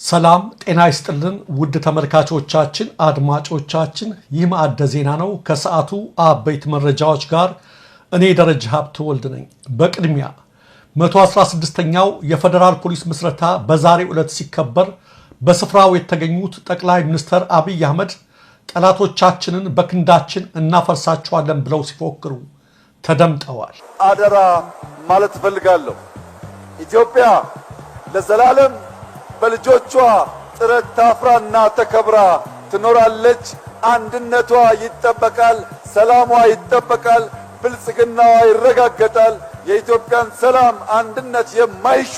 ሰላም ጤና ይስጥልን ውድ ተመልካቾቻችን አድማጮቻችን ይህ ማዕደ ዜና ነው ከሰዓቱ አበይት መረጃዎች ጋር እኔ ደረጃ ሀብተ ወልድ ነኝ። በቅድሚያ 116ኛው የፌደራል ፖሊስ ምስረታ በዛሬው ዕለት ሲከበር በስፍራው የተገኙት ጠቅላይ ሚኒስትር አብይ አህመድ ጠላቶቻችንን በክንዳችን እናፈርሳቸዋለን ብለው ሲፎክሩ ተደምጠዋል። አደራ ማለት ፈልጋለሁ። ኢትዮጵያ ለዘላለም በልጆቿ ጥረት ታፍራና ተከብራ ትኖራለች። አንድነቷ ይጠበቃል፣ ሰላሟ ይጠበቃል፣ ብልጽግናዋ ይረጋገጣል። የኢትዮጵያን ሰላም አንድነት የማይሹ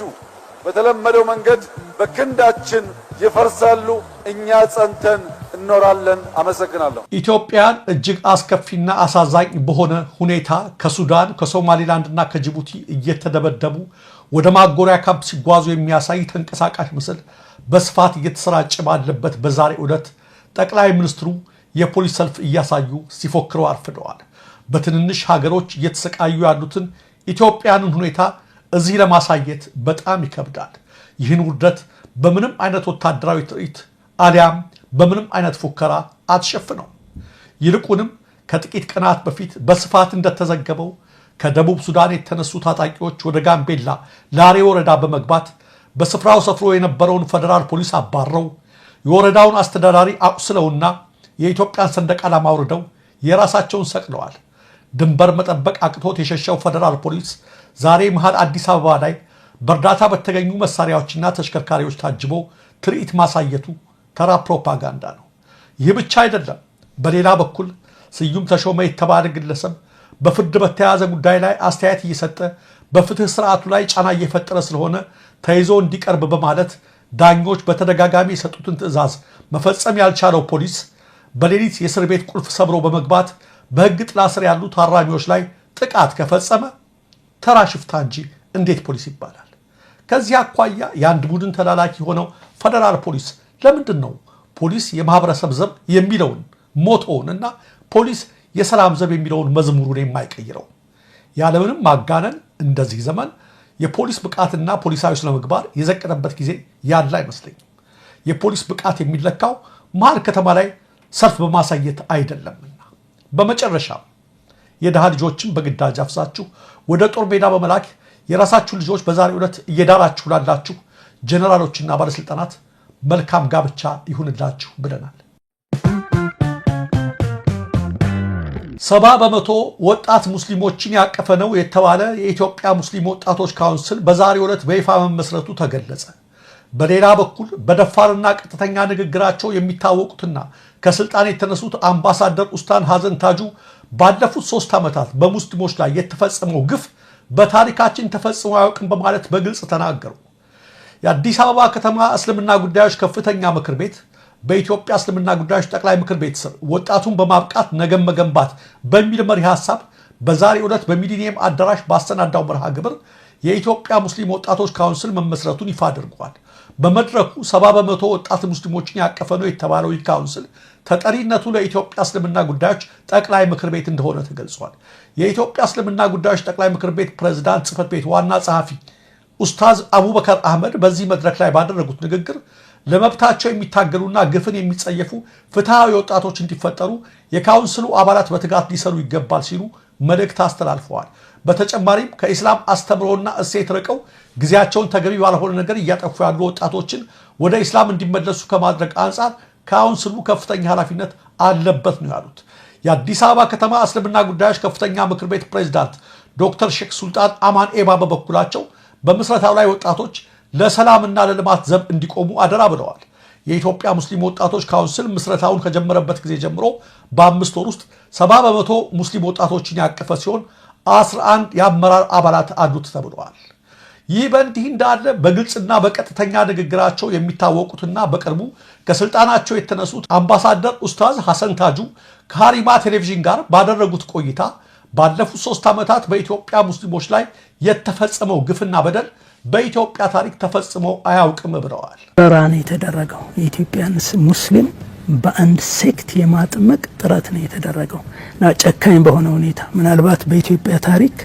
በተለመደው መንገድ በክንዳችን ይፈርሳሉ። እኛ ጸንተን እንኖራለን። አመሰግናለሁ። ኢትዮጵያን እጅግ አስከፊና አሳዛኝ በሆነ ሁኔታ ከሱዳን ከሶማሊላንድና ከጅቡቲ እየተደበደቡ ወደ ማጎሪያ ካምፕ ሲጓዙ የሚያሳይ ተንቀሳቃሽ ምስል በስፋት እየተሰራጨ ባለበት በዛሬው ዕለት ጠቅላይ ሚኒስትሩ የፖሊስ ሰልፍ እያሳዩ ሲፎክሩ አርፍደዋል። በትንንሽ ሀገሮች እየተሰቃዩ ያሉትን ኢትዮጵያንን ሁኔታ እዚህ ለማሳየት በጣም ይከብዳል። ይህን ውርደት በምንም አይነት ወታደራዊ ትርኢት አሊያም በምንም አይነት ፉከራ አትሸፍነው። ይልቁንም ከጥቂት ቀናት በፊት በስፋት እንደተዘገበው ከደቡብ ሱዳን የተነሱ ታጣቂዎች ወደ ጋምቤላ ላሬ ወረዳ በመግባት በስፍራው ሰፍሮ የነበረውን ፌደራል ፖሊስ አባረው የወረዳውን አስተዳዳሪ አቁስለውና የኢትዮጵያን ሰንደቅ ዓላማ አውርደው የራሳቸውን ሰቅለዋል። ድንበር መጠበቅ አቅቶት የሸሸው ፌደራል ፖሊስ ዛሬ መሃል አዲስ አበባ ላይ በእርዳታ በተገኙ መሳሪያዎችና ተሽከርካሪዎች ታጅቦ ትርኢት ማሳየቱ ተራ ፕሮፓጋንዳ ነው። ይህ ብቻ አይደለም። በሌላ በኩል ስዩም ተሾመ የተባለ ግለሰብ በፍርድ በተያዘ ጉዳይ ላይ አስተያየት እየሰጠ በፍትህ ስርዓቱ ላይ ጫና እየፈጠረ ስለሆነ ተይዞ እንዲቀርብ በማለት ዳኞች በተደጋጋሚ የሰጡትን ትዕዛዝ መፈጸም ያልቻለው ፖሊስ በሌሊት የእስር ቤት ቁልፍ ሰብሮ በመግባት በህግ ጥላ ስር ያሉ ታራሚዎች ላይ ጥቃት ከፈጸመ ተራ ሽፍታ እንጂ እንዴት ፖሊስ ይባላል? ከዚህ አኳያ የአንድ ቡድን ተላላኪ ሆነው ፌደራል ፖሊስ ለምንድን ነው ፖሊስ የማህበረሰብ ዘብ የሚለውን ሞቶውን እና ፖሊስ የሰላም ዘብ የሚለውን መዝሙሩን የማይቀይረው? ያለምንም ማጋነን እንደዚህ ዘመን የፖሊስ ብቃትና ፖሊሳዊ ስለመግባር የዘቀጠበት ጊዜ ያለ አይመስለኝም። የፖሊስ ብቃት የሚለካው መሀል ከተማ ላይ ሰልፍ በማሳየት አይደለምና። በመጨረሻም የድሃ ልጆችን በግዳጅ አፍሳችሁ ወደ ጦር ሜዳ በመላክ የራሳችሁ ልጆች በዛሬው ዕለት እየዳራችሁ ላላችሁ ጀነራሎችና ባለስልጣናት መልካም ጋብቻ ይሁንላችሁ ብለናል። 70% ወጣት ሙስሊሞችን ያቀፈ ነው የተባለ የኢትዮጵያ ሙስሊም ወጣቶች ካውንስል በዛሬው ዕለት በይፋ መመስረቱ ተገለጸ። በሌላ በኩል በደፋርና ቀጥተኛ ንግግራቸው የሚታወቁትና ከስልጣን የተነሱት አምባሳደር ኡስታን ሀሰን ታጁ ባለፉት 3 ዓመታት በሙስሊሞች ላይ የተፈጸመው ግፍ በታሪካችን ተፈጽሞ አያውቅም በማለት በግልጽ ተናገሩ። የአዲስ አበባ ከተማ እስልምና ጉዳዮች ከፍተኛ ምክር ቤት በኢትዮጵያ እስልምና ጉዳዮች ጠቅላይ ምክር ቤት ስር ወጣቱን በማብቃት ነገም መገንባት በሚል መሪ ሐሳብ በዛሬው ዕለት በሚሊኒየም አዳራሽ ባሰናዳው መርሃ ግብር የኢትዮጵያ ሙስሊም ወጣቶች ካውንስል መመስረቱን ይፋ አድርጓል። በመድረኩ 70% ወጣት ሙስሊሞችን ያቀፈ ነው የተባለው ይህ ካውንስል ተጠሪነቱ ለኢትዮጵያ እስልምና ጉዳዮች ጠቅላይ ምክር ቤት እንደሆነ ተገልጿል። የኢትዮጵያ እስልምና ጉዳዮች ጠቅላይ ምክር ቤት ፕሬዝዳንት ጽሕፈት ቤት ዋና ጸሐፊ ኡስታዝ አቡበከር አህመድ በዚህ መድረክ ላይ ባደረጉት ንግግር ለመብታቸው የሚታገሉና ግፍን የሚጸየፉ ፍትሃዊ ወጣቶች እንዲፈጠሩ የካውንስሉ አባላት በትጋት ሊሰሩ ይገባል ሲሉ መልእክት አስተላልፈዋል። በተጨማሪም ከኢስላም አስተምሮና እሴት ርቀው ጊዜያቸውን ተገቢ ባልሆነ ነገር እያጠፉ ያሉ ወጣቶችን ወደ ኢስላም እንዲመለሱ ከማድረግ አንጻር ካውንስሉ ከፍተኛ ኃላፊነት አለበት ነው ያሉት። የአዲስ አበባ ከተማ እስልምና ጉዳዮች ከፍተኛ ምክር ቤት ፕሬዝዳንት ዶክተር ሼክ ሱልጣን አማን ኤባ በበኩላቸው በምስረታው ላይ ወጣቶች ለሰላምና ለልማት ዘብ እንዲቆሙ አደራ ብለዋል። የኢትዮጵያ ሙስሊም ወጣቶች ካውንስል ምስረታውን ከጀመረበት ጊዜ ጀምሮ በ5 ወር ውስጥ 70% ሙስሊም ወጣቶችን ያቀፈ ሲሆን 11 የአመራር አባላት አሉት ተብለዋል። ይህ በእንዲህ እንዳለ በግልጽና በቀጥተኛ ንግግራቸው የሚታወቁትና በቅርቡ ከስልጣናቸው የተነሱት አምባሳደር ኡስታዝ ሀሰን ታጁ ከሀሪማ ቴሌቪዥን ጋር ባደረጉት ቆይታ ባለፉት 3 ዓመታት በኢትዮጵያ ሙስሊሞች ላይ የተፈጸመው ግፍና በደል በኢትዮጵያ ታሪክ ተፈጽሞ አያውቅም ብለዋል። ራን የተደረገው የኢትዮጵያን ሙስሊም በአንድ ሴክት የማጥመቅ ጥረት ነው የተደረገው እና ጨካኝ በሆነ ሁኔታ ምናልባት በኢትዮጵያ ታሪክ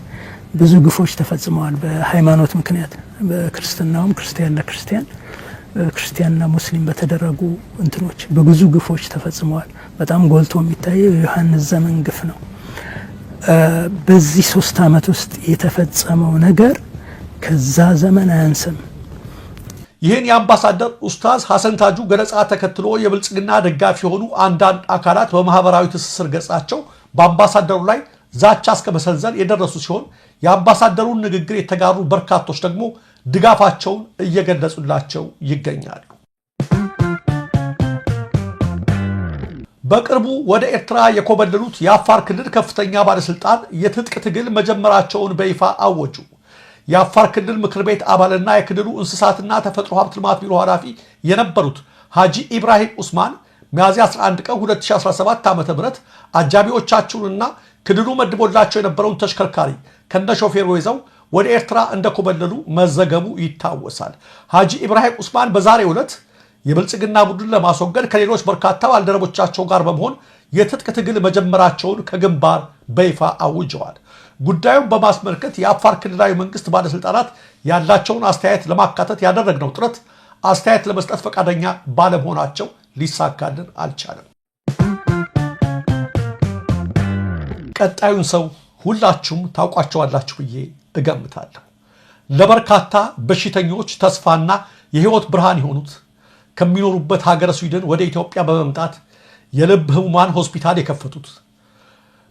ብዙ ግፎች ተፈጽመዋል በሃይማኖት ምክንያት በክርስትናውም ክርስቲያን ለክርስቲያን ክርስቲያንና ሙስሊም በተደረጉ እንትኖች በብዙ ግፎች ተፈጽመዋል። በጣም ጎልቶ የሚታየው የዮሐንስ ዘመን ግፍ ነው። በዚህ 3 ዓመት ውስጥ የተፈጸመው ነገር ከዛ ዘመን አያንስም። ይህን የአምባሳደር ኡስታዝ ሐሰን ታጁ ገለጻ ተከትሎ የብልጽግና ደጋፊ የሆኑ አንዳንድ አካላት በማህበራዊ ትስስር ገጻቸው በአምባሳደሩ ላይ ዛቻ እስከ መሰንዘር የደረሱ ሲሆን የአምባሳደሩን ንግግር የተጋሩ በርካቶች ደግሞ ድጋፋቸውን እየገለጹላቸው ይገኛሉ። በቅርቡ ወደ ኤርትራ የኮበለሉት የአፋር ክልል ከፍተኛ ባለስልጣን የትጥቅ ትግል መጀመራቸውን በይፋ አወጁ። የአፋር ክልል ምክር ቤት አባልና የክልሉ እንስሳትና ተፈጥሮ ሀብት ልማት ቢሮ ኃላፊ የነበሩት ሀጂ ኢብራሂም ኡስማን ሚያዝያ 11 ቀን 2017 ዓ.ም አጃቢዎቻቸውንና ክልሉ መድቦላቸው የነበረውን ተሽከርካሪ ከነሾፌሩ ይዘው ወደ ኤርትራ እንደኮበለሉ መዘገቡ ይታወሳል። ሀጂ ኢብራሂም ኡስማን በዛሬው ዕለት የብልጽግና ቡድን ለማስወገድ ከሌሎች በርካታ ባልደረቦቻቸው ጋር በመሆን የትጥቅ ትግል መጀመራቸውን ከግንባር በይፋ አውጀዋል። ጉዳዩን በማስመልከት የአፋር ክልላዊ መንግስት ባለስልጣናት ያላቸውን አስተያየት ለማካተት ያደረግነው ጥረት አስተያየት ለመስጠት ፈቃደኛ ባለመሆናቸው ሊሳካልን አልቻለም። ቀጣዩን ሰው ሁላችሁም ታውቋቸዋላችሁ ብዬ እገምታለሁ። ለበርካታ በሽተኞች ተስፋና የህይወት ብርሃን የሆኑት ከሚኖሩበት ሀገረ ስዊድን ወደ ኢትዮጵያ በመምጣት የልብ ህሙማን ሆስፒታል የከፈቱት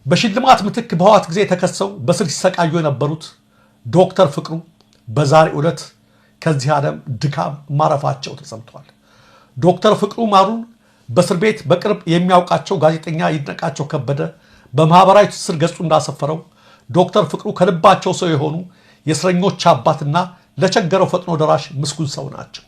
በሽልማት ምትክ በህወሓት ጊዜ ተከሰው በስር ሲሰቃዩ የነበሩት ዶክተር ፍቅሩ በዛሬው ዕለት ከዚህ ዓለም ድካም ማረፋቸው ተሰምቷል። ዶክተር ፍቅሩ ማሩን በእስር ቤት በቅርብ የሚያውቃቸው ጋዜጠኛ ይድነቃቸው ከበደ በማህበራዊ ትስስር ገጹ እንዳሰፈረው ዶክተር ፍቅሩ ከልባቸው ሰው የሆኑ የእስረኞች አባትና ለቸገረው ፈጥኖ ደራሽ ምስጉን ሰው ናቸው።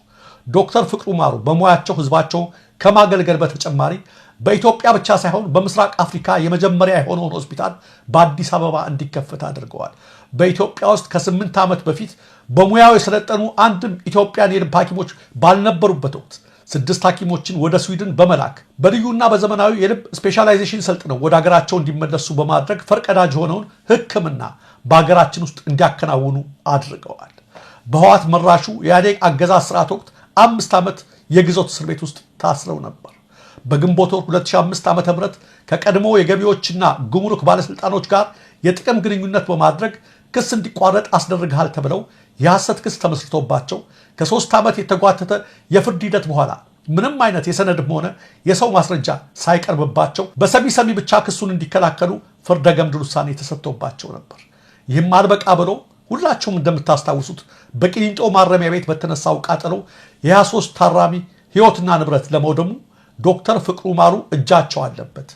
ዶክተር ፍቅሩ ማሩ በሙያቸው ህዝባቸው ከማገልገል በተጨማሪ በኢትዮጵያ ብቻ ሳይሆን በምስራቅ አፍሪካ የመጀመሪያ የሆነውን ሆስፒታል በአዲስ አበባ እንዲከፈት አድርገዋል። በኢትዮጵያ ውስጥ ከ8 ዓመት በፊት በሙያው የሰለጠኑ አንድም ኢትዮጵያን የልብ ሐኪሞች ባልነበሩበት ወቅት 6 ሐኪሞችን ወደ ስዊድን በመላክ በልዩና በዘመናዊ የልብ ስፔሻላይዜሽን ሰልጥነው ወደ ሀገራቸው እንዲመለሱ በማድረግ ፈርቀዳጅ የሆነውን ሕክምና በሀገራችን ውስጥ እንዲያከናውኑ አድርገዋል። በህወሓት መራሹ የኢህአዴግ አገዛዝ ስርዓት ወቅት 5 ዓመት የግዞት እስር ቤት ውስጥ ታስረው ነበር። በግንቦት 2005 ዓ.ም ከቀድሞ የገቢዎችና ጉምሩክ ባለስልጣኖች ጋር የጥቅም ግንኙነት በማድረግ ክስ እንዲቋረጥ አስደርገሃል ተብለው የሐሰት ክስ ተመስርቶባቸው ከ3 ዓመት የተጓተተ የፍርድ ሂደት በኋላ ምንም አይነት የሰነድም ሆነ የሰው ማስረጃ ሳይቀርብባቸው በሰሚ ብቻ ክሱን እንዲከላከሉ ፍርደ ገምድል ውሳኔ ተሰጥቶባቸው ነበር። ይህም አልበቃ ብሎ ሁላችሁም እንደምታስታውሱት በቂሊንጦ ማረሚያ ቤት በተነሳው ቃጠሎ የ23 ታራሚ ህይወትና ንብረት ለመውደሙ ዶክተር ፍቅሩ ማሩ እጃቸው አለበት።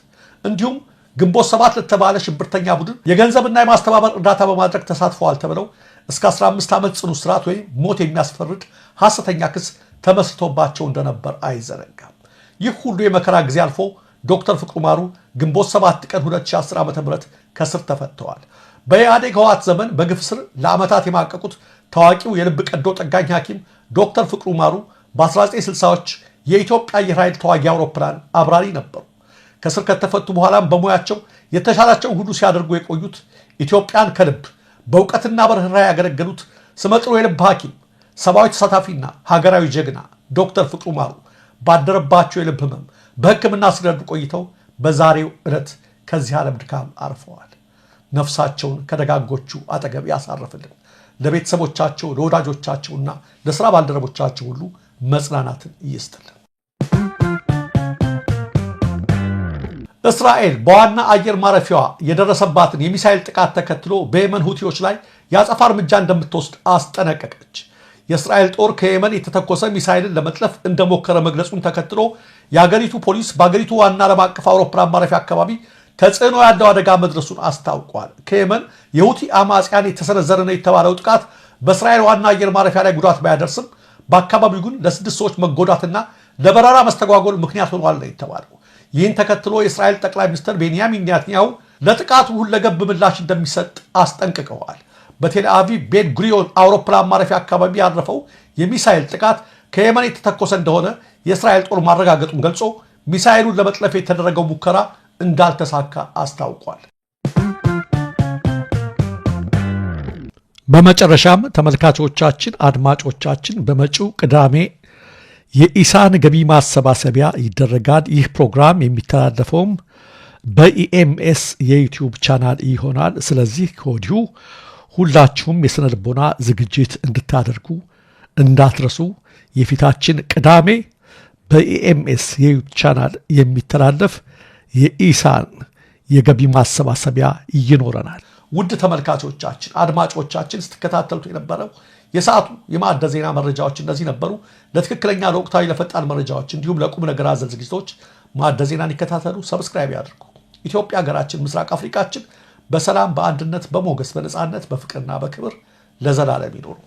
እንዲሁም ግንቦት 7 ለተባለ ሽብርተኛ ቡድን የገንዘብና የማስተባበር እርዳታ በማድረግ ተሳትፈዋል ተብለው እስከ 15 ዓመት ጽኑ እስራት ወይም ሞት የሚያስፈርድ ሐሰተኛ ክስ ተመስርቶባቸው እንደነበር አይዘነጋም። ይህ ሁሉ የመከራ ጊዜ አልፎ ዶክተር ፍቅሩ ማሩ ግንቦት 7 ቀን 2010 ዓ.ም ከስር ተፈተዋል። በኢህአዴግ ህወሓት ዘመን በግፍ ስር ለዓመታት የማቀቁት ታዋቂው የልብ ቀዶ ጠጋኝ ሐኪም ዶክተር ፍቅሩ ማሩ በ1960ዎች የኢትዮጵያ አየር ኃይል ተዋጊ አውሮፕላን አብራሪ ነበሩ። ከስር ከተፈቱ በኋላም በሙያቸው የተሻላቸውን ሁሉ ሲያደርጉ የቆዩት ኢትዮጵያን ከልብ በእውቀትና በርህራሄ ያገለገሉት ስመጥሩ የልብ ሐኪም፣ ሰብአዊ ተሳታፊና ሀገራዊ ጀግና ዶክተር ፍቅሩ ማሩ ባደረባቸው የልብ ህመም በሕክምና ሲረዱ ቆይተው በዛሬው ዕለት ከዚህ ዓለም ድካም አርፈዋል። ነፍሳቸውን ከደጋጎቹ አጠገብ ያሳርፍልን። ለቤተሰቦቻቸው፣ ለወዳጆቻቸውና ለሥራ ባልደረቦቻቸው ሁሉ መጽናናትን ይስጥልን። እስራኤል በዋና አየር ማረፊያዋ የደረሰባትን የሚሳኤል ጥቃት ተከትሎ በየመን ሁቲዎች ላይ የአጸፋ እርምጃ እንደምትወስድ አስጠነቀቀች። የእስራኤል ጦር ከየመን የተተኮሰ ሚሳኤልን ለመጥለፍ እንደሞከረ መግለጹን ተከትሎ የአገሪቱ ፖሊስ በአገሪቱ ዋና ዓለም አቀፍ አውሮፕላን ማረፊያ አካባቢ ተጽዕኖ ያለው አደጋ መድረሱን አስታውቋል። ከየመን የሁቲ አማጽያን የተሰነዘረ ነው የተባለው ጥቃት በእስራኤል ዋና አየር ማረፊያ ላይ ጉዳት ባያደርስም በአካባቢው ግን ለ6 ሰዎች መጎዳትና ለበረራ መስተጓጎል ምክንያት ሆኗል ነው የተባለው። ይህን ተከትሎ የእስራኤል ጠቅላይ ሚኒስትር ቤንያሚን ኔታንያሁ ለጥቃቱ ሁለገብ ምላሽ እንደሚሰጥ አስጠንቅቀዋል። በቴል አቪቭ ቤን ጉሪዮን አውሮፕላን ማረፊያ አካባቢ ያረፈው የሚሳኤል ጥቃት ከየመን የተተኮሰ እንደሆነ የእስራኤል ጦር ማረጋገጡን ገልጾ ሚሳኤሉን ለመጥለፍ የተደረገው ሙከራ እንዳልተሳካ አስታውቋል። በመጨረሻም ተመልካቾቻችን፣ አድማጮቻችን በመጪው ቅዳሜ የኢሳን ገቢ ማሰባሰቢያ ይደረጋል። ይህ ፕሮግራም የሚተላለፈውም በኢኤምኤስ የዩቲዩብ ቻናል ይሆናል። ስለዚህ ከወዲሁ ሁላችሁም የስነ ልቦና ዝግጅት እንድታደርጉ እንዳትረሱ። የፊታችን ቅዳሜ በኢኤምኤስ የዩቲዩብ ቻናል የሚተላለፍ የኢሳን የገቢ ማሰባሰቢያ ይኖረናል። ውድ ተመልካቾቻችን፣ አድማጮቻችን ስትከታተሉት የነበረው የሰዓቱ የማዕደ ዜና መረጃዎች እነዚህ ነበሩ። ለትክክለኛ ለወቅታዊ ለፈጣን መረጃዎች እንዲሁም ለቁም ነገር አዘል ዝግጅቶች ማዕደ ዜናን ይከታተሉ፣ ሰብስክራይብ ያድርጉ። ኢትዮጵያ ሀገራችን፣ ምስራቅ አፍሪካችን በሰላም በአንድነት በሞገስ በነፃነት በፍቅርና በክብር ለዘላለም ይኖሩ።